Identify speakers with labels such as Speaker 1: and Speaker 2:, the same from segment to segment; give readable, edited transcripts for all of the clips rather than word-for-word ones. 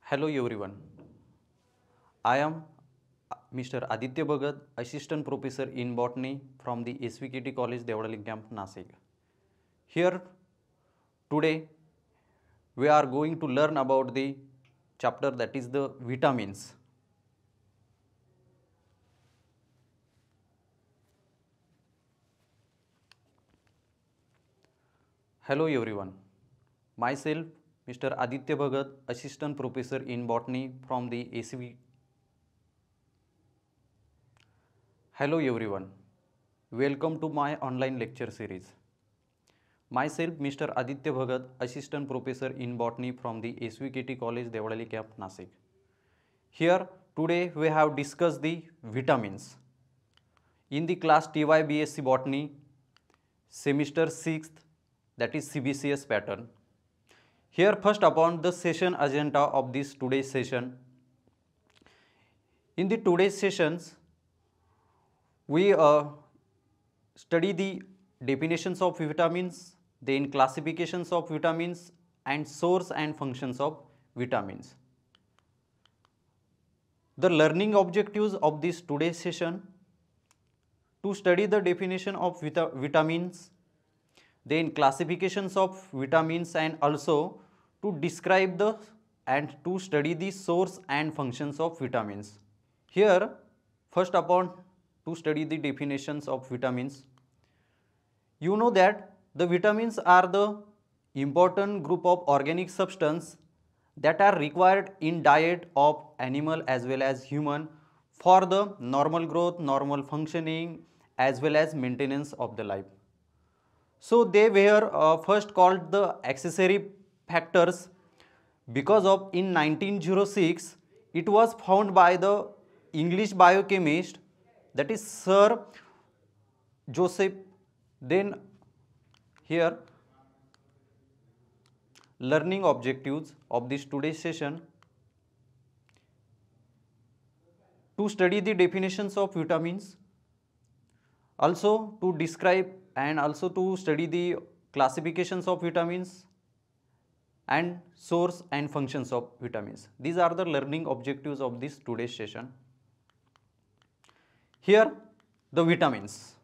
Speaker 1: Hello everyone. I am Mr. Aditya Bhagat, Assistant Professor in Botany from the SVKT College, Devadali Camp, Nasik. Here today we are going to learn about the chapter that is the vitamins. Hello everyone. Myself Mr. Aditya Bhagat, Assistant Professor in Botany from the SV. Hello everyone. Welcome to my online lecture series. Myself, Mr. Aditya Bhagat, Assistant Professor in Botany from the SVKT College, Devadali Camp, Nasik. Here, today we have discussed the vitamins. In the class TY BSc Botany, semester 6th, that is CBCS pattern. Here, first upon the session agenda of this today's session. In the today's sessions, we study the definitions of vitamins, then classifications of vitamins and source and functions of vitamins. The learning objectives of this today's session to study the definition of vitamins, then classifications of vitamins and also to describe the and to study the source and functions of vitamins. Here first upon to study the definitions of vitamins. You know that the vitamins are the important group of organic substance that are required in diet of animal as well as human for the normal growth, normal functioning as well as maintenance of the life. So they were first called the accessory factors because of in 1906 it was found by the English biochemist, that is Sir Joseph. Then here learning objectives of this today's session to study the definitions of vitamins, also to describe and also to study the classifications of vitamins and source and functions of vitamins. These are the learning objectives of this today's session. Here the vitamins.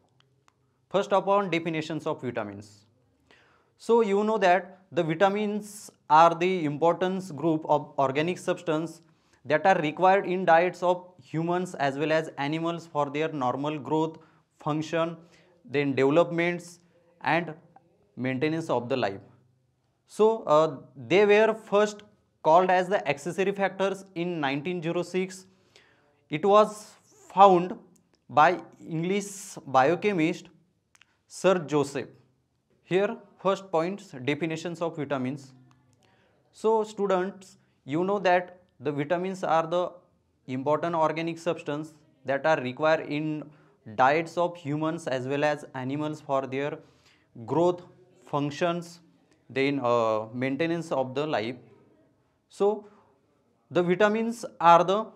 Speaker 1: First upon definitions of vitamins. So you know that the vitamins are the important group of organic substance that are required in diets of humans as well as animals for their normal growth, function, then developments and maintenance of the life. So they were first called as the accessory factors in 1906. It was found by English biochemist Sir Joseph. Here first points definitions of vitamins. So students, you know that the vitamins are the important organic substance that are required in diets of humans as well as animals for their growth, functions, then maintenance of the life. So the vitamins are the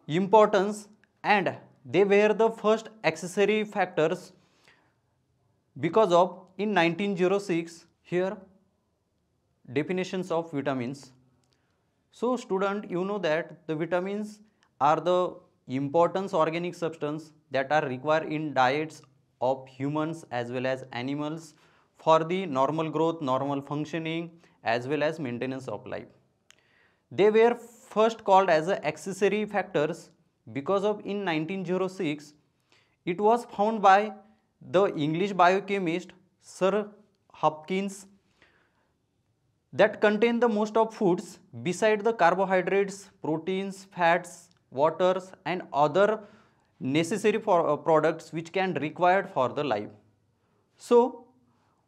Speaker 1: importance and they were the first accessory factors because of in 1906 here definitions of vitamins. So student, you know that the vitamins are the important organic substance that are required in diets of humans as well as animals for the normal growth, normal functioning as well as maintenance of life. They were first called as accessory factors because of in 1906 it was found by the English biochemist Sir Hopkins that contain the most of foods beside the carbohydrates, proteins, fats, waters and other necessary for products which can required for the life. So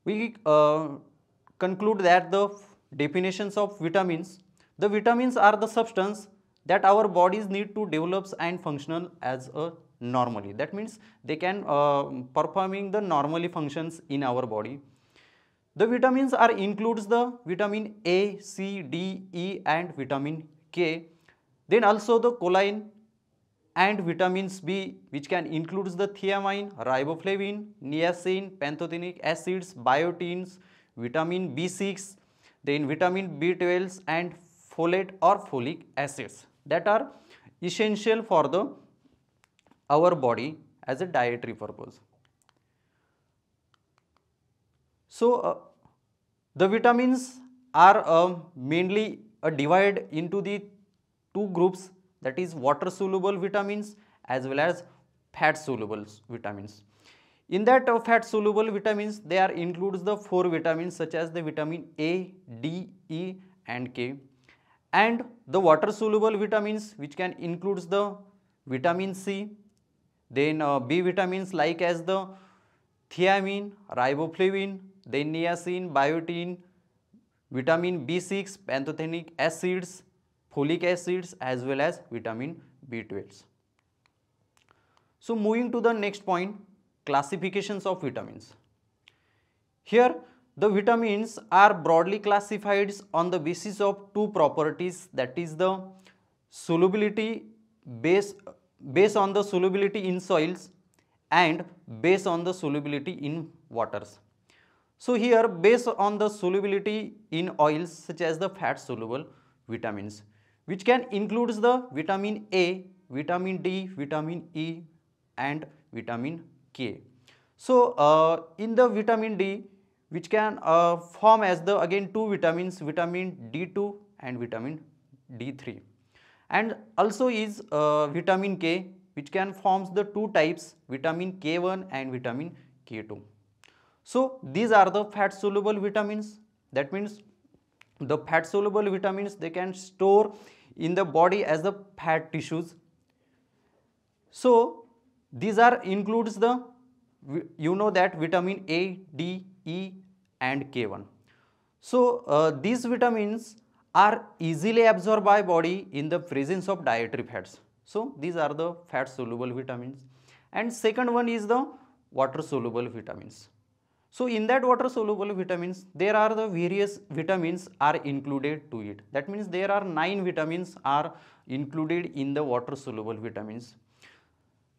Speaker 1: we conclude that the definitions of vitamins, the vitamins are the substance that our bodies need to develop and functional as a normally. That means they can performing the normally functions in our body. The vitamins are includes the vitamin A, C, D, E and vitamin K. Then also the choline and vitamins B which can includes the thiamine, riboflavin, niacin, pantothenic acids, biotins, vitamin B6, then vitamin B12 and folate or folic acids that are essential for our body as a dietary purpose. So the vitamins are mainly divided into the two groups, that is water soluble vitamins as well as fat soluble vitamins. In that fat soluble vitamins, there includes the 4 vitamins such as the vitamin A, D, E and K, and the water soluble vitamins which can includes the vitamin C, then B vitamins like as the thiamine, riboflavin, then niacin, biotin, vitamin B6, pantothenic acids, folic acids as well as vitamin B12. So moving to the next point, classifications of vitamins. Here the vitamins are broadly classified on the basis of two properties, that is the solubility based on the solubility in soils and based on the solubility in waters. So here based on the solubility in oils such as the fat soluble vitamins, which can include the vitamin A, vitamin D, vitamin E and vitamin K. So in the vitamin D, which can form as the again two vitamins, vitamin D2 and vitamin D3, and also is vitamin K, which can forms the two types, vitamin K1 and vitamin K2. So these are the fat soluble vitamins. That means the fat soluble vitamins, they can store in the body as the fat tissues. So these are includes the, you know that vitamin A, D, E and K1. So these vitamins are easily absorbed by body in the presence of dietary fats. So these are the fat soluble vitamins. And second one is the water soluble vitamins. So in that water soluble vitamins, there are the various vitamins are included to it. That means there are 9 vitamins are included in the water soluble vitamins.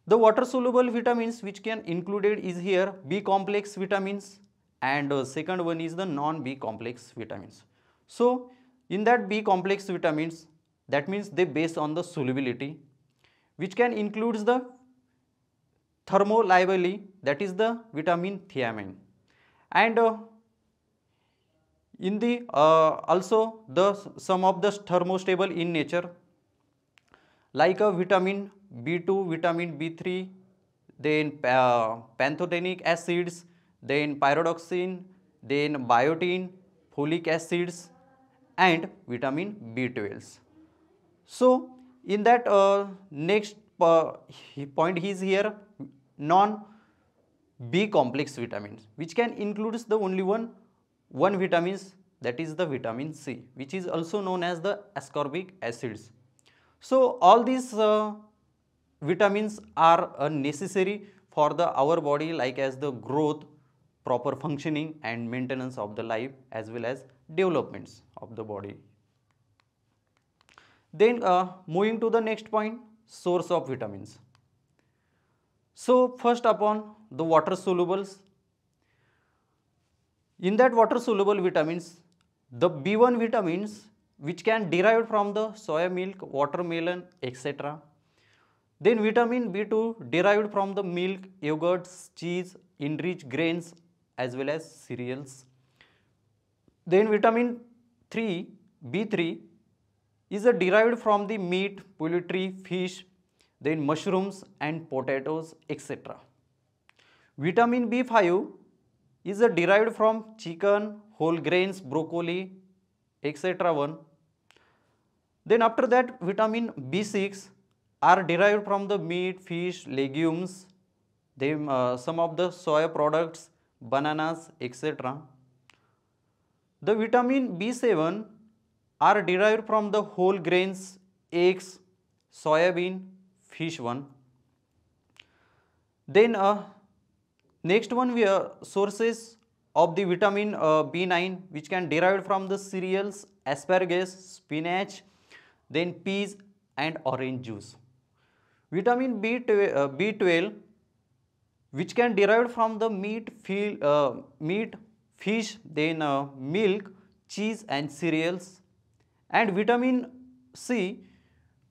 Speaker 1: The water soluble vitamins which can included is here B complex vitamins, and second one is the non B complex vitamins. So in that B complex vitamins, that means they base on the solubility, which can includes the thermolabile, that is the vitamin thiamine, and in the also the some of the thermostable in nature like a vitamin B2, vitamin B3, then pantothenic acids, then pyridoxine, then biotin, folic acids and vitamin B12. So in that next point is here non B complex vitamins, which can includes the only one vitamins, that is the vitamin C, which is also known as the ascorbic acids. So all these vitamins are necessary for the our body, like as the growth, proper functioning and maintenance of the life as well as developments of the body. Then moving to the next point, source of vitamins. So first upon the water solubles. In that water soluble vitamins, the B1 vitamins which can derive from the soya milk, watermelon, etc. Then vitamin B2 derived from the milk, yogurts, cheese, enriched grains as well as cereals. Then vitamin 3, B3 is derived from the meat, poultry, fish, then mushrooms and potatoes, etc. Vitamin B5 is derived from chicken, whole grains, broccoli, etc. one. Then after that, vitamin B6 are derived from the meat, fish, legumes, then some of the soya products, bananas, etc. The vitamin B7 are derived from the whole grains, eggs, soybean, fish one. Then next one we are sources of the vitamin B9 which can derived from the cereals, asparagus, spinach, then peas and orange juice. Vitamin B12 which can derived from the meat, fish, then milk, cheese and cereals. and vitamin C,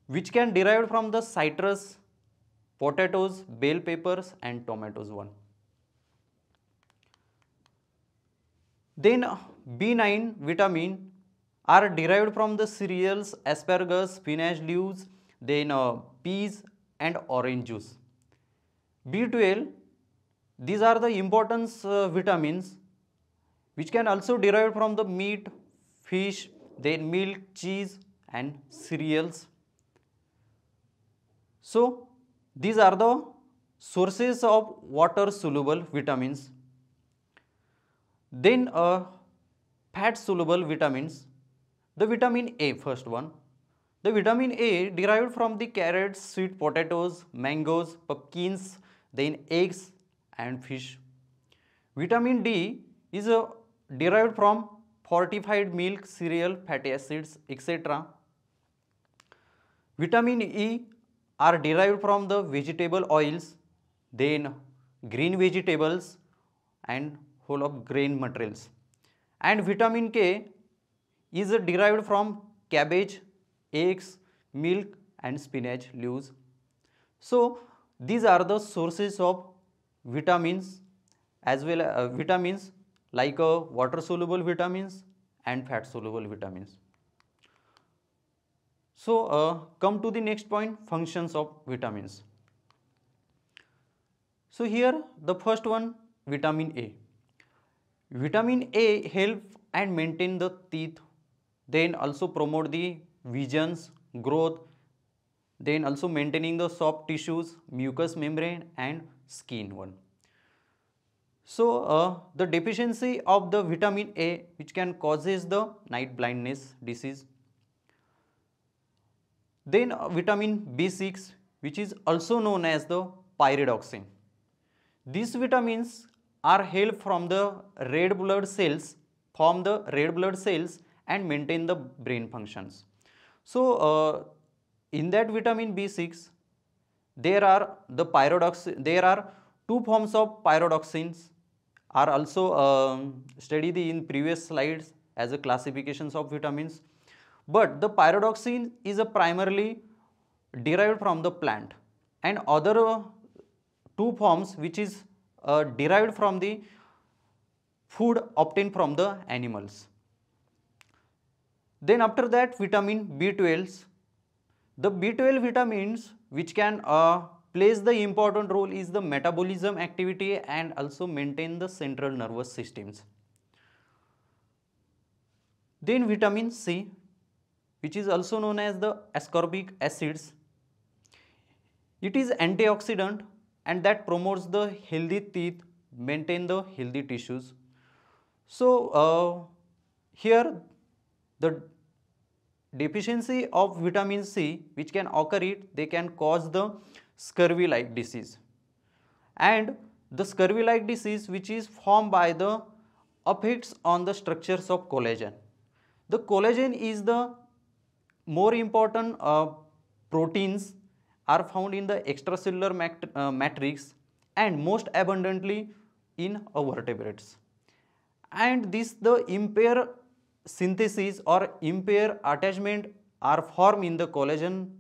Speaker 1: which can derived from the citrus, potatoes, bell peppers and tomatoes one. Then B9 vitamin are derived from the cereals, asparagus, spinach leaves, then peas and orange juice. B12, these are the important vitamins which can also derive from the meat, fish, then milk, cheese and cereals. So these are the sources of water soluble vitamins. Then fat soluble vitamins, the vitamin A, first one. The vitamin A derived from the carrots, sweet potatoes, mangoes, pumpkins, then eggs and fish. Vitamin D is derived from fortified milk, cereal, fatty acids, etc. Vitamin E are derived from the vegetable oils, then green vegetables and whole of grain materials. And vitamin K is derived from cabbage, eggs, milk and spinach leaves. So these are the sources of vitamins, as well as vitamins like water soluble vitamins and fat soluble vitamins. So come to the next point, functions of vitamins. So here the first one, vitamin A. Vitamin A help and maintain the teeth, then also promote the visions, growth, then also maintaining the soft tissues, mucous membrane and skin one. So the deficiency of the vitamin A, which can causes the night blindness disease. Then vitamin B6, which is also known as the pyridoxine. These vitamins are help from the red blood cells, form the red blood cells and maintain the brain functions. So in that vitamin B6, there are two forms of pyridoxines are also studied in previous slides as a classifications of vitamins. But the pyridoxine is a primarily derived from the plant, and other two forms which is derived from the food obtained from the animals. Then after that, vitamin B12, the B12 vitamins which can plays the important role is the metabolism activity and also maintain the central nervous systems. Then vitamin C, which is also known as the ascorbic acids. It is antioxidant and that promotes the healthy teeth, maintain the healthy tissues. So here the deficiency of vitamin C which can occur they can cause the scurvy like disease, and the scurvy like disease which is formed by the effects on the structures of collagen. The collagen is the more important proteins are found in the extracellular matrix and most abundantly in vertebrates, and this the impair synthesis or impair attachment are formed in the collagen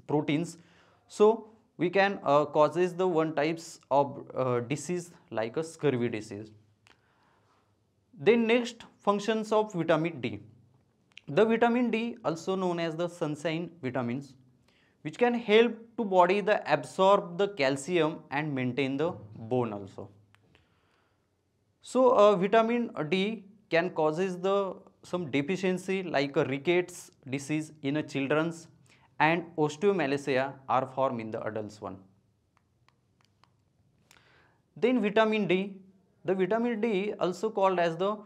Speaker 1: proteins. So we can causes the one types of disease like a scurvy disease. Then next, functions of vitamin D. The vitamin D, also known as the sunshine vitamins, which can help to body the absorb the calcium and maintain the bone also. So vitamin D can causes the some deficiency like a rickets disease in a children's, and osteomalacia are formed in the adults one. Then vitamin D, the vitamin D also called as the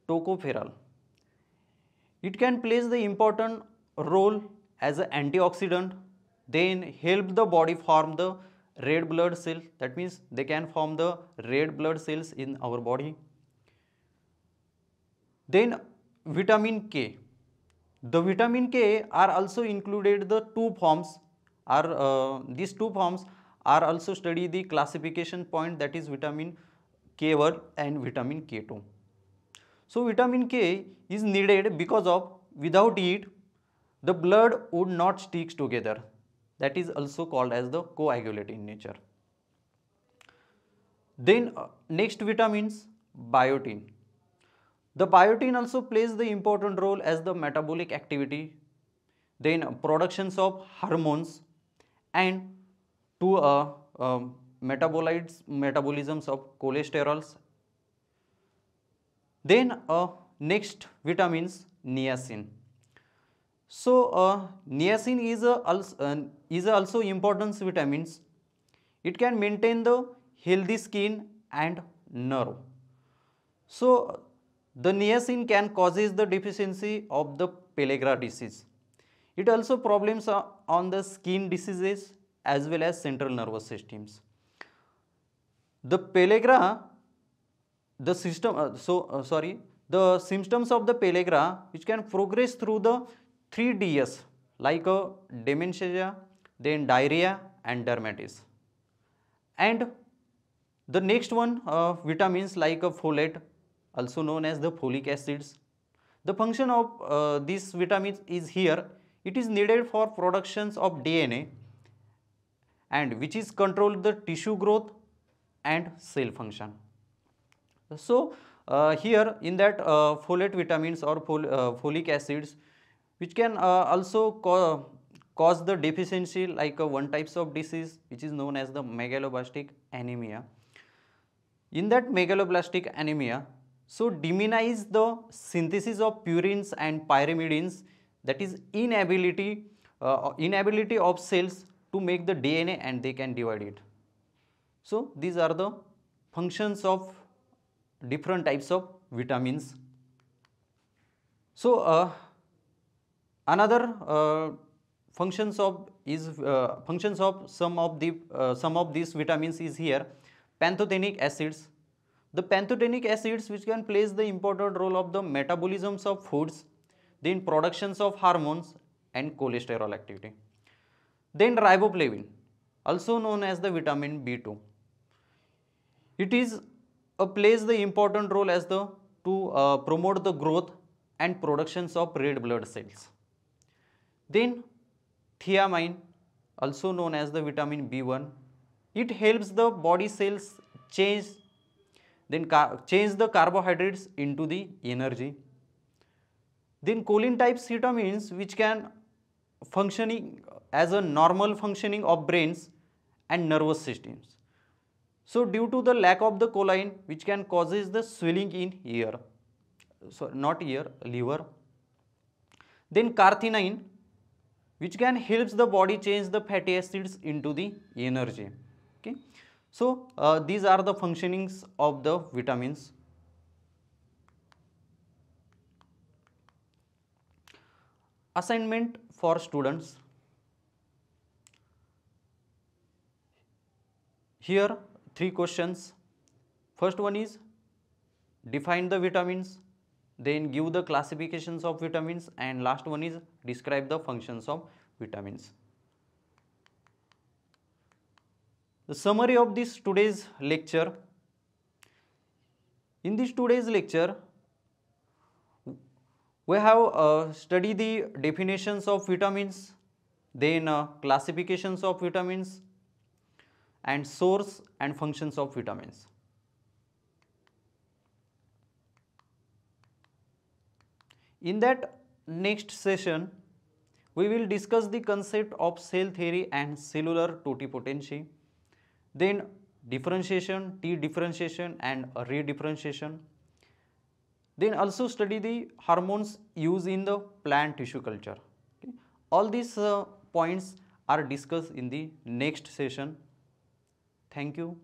Speaker 1: tocopherol. It can play the important role as an antioxidant, then help the body form the red blood cells, that means they can form the red blood cells in our body. Then vitamin K. The vitamin K are also included the two forms are these two forms are also study the classification point, that is vitamin K1 and vitamin K2. So vitamin K is needed because of without it the blood would not stick together. That is also called as the coagulate in nature. Then next vitamins, biotin. The biotin also plays the important role as the metabolic activity, then productions of hormones and to metabolisms of cholesterols. Then next vitamins, niacin. So niacin is also important vitamins. It can maintain the healthy skin and nerve. So the niacin can causes the deficiency of the pellagra disease. It also problems on the skin diseases as well as central nervous systems. The pellagra, the system, the symptoms of the pellagra which can progress through the 3 Ds like dementia, then diarrhea and dermatitis. And the next one, vitamins like folate, also known as the folic acids. The function of these vitamins is here. It is needed for productions of DNA and which is control the tissue growth and cell function. So here in that folate vitamins or folic acids which can also cause the deficiency like one types of disease which is known as the megaloblastic anemia. In that megaloblastic anemia, so diminize the synthesis of purines and pyrimidines, that is inability of cells to make the DNA and they can divide it. So these are the functions of different types of vitamins. So another functions of some of these vitamins is here, pantothenic acids. The pantothenic acids which can play the important role of the metabolisms of foods, then productions of hormones and cholesterol activity. Then riboflavin, also known as the vitamin B2. It is plays the important role as the to promote the growth and productions of red blood cells. Then thiamine, also known as the vitamin B1, it helps the body cells change the carbohydrates into the energy. Then choline type vitamins which can functioning as a normal functioning of brains and nervous systems. So due to the lack of the choline which can causes the swelling in ear, so not ear, liver. Then carotene which can helps the body change the fatty acids into the energy. Okay. So these are the functionings of the vitamins. Assignment for students. Here 3 questions. First one is define the vitamins, then give the classifications of vitamins, and last one is describe the functions of vitamins. The summary of this today's lecture. In this today's lecture, we have studied the definitions of vitamins, then classifications of vitamins, and source and functions of vitamins. In that next session, we will discuss the concept of cell theory and cellular totipotency, then differentiation, T-differentiation and redifferentiation. Then also study the hormones used in the plant tissue culture. Okay. All these points are discussed in the next session. Thank you.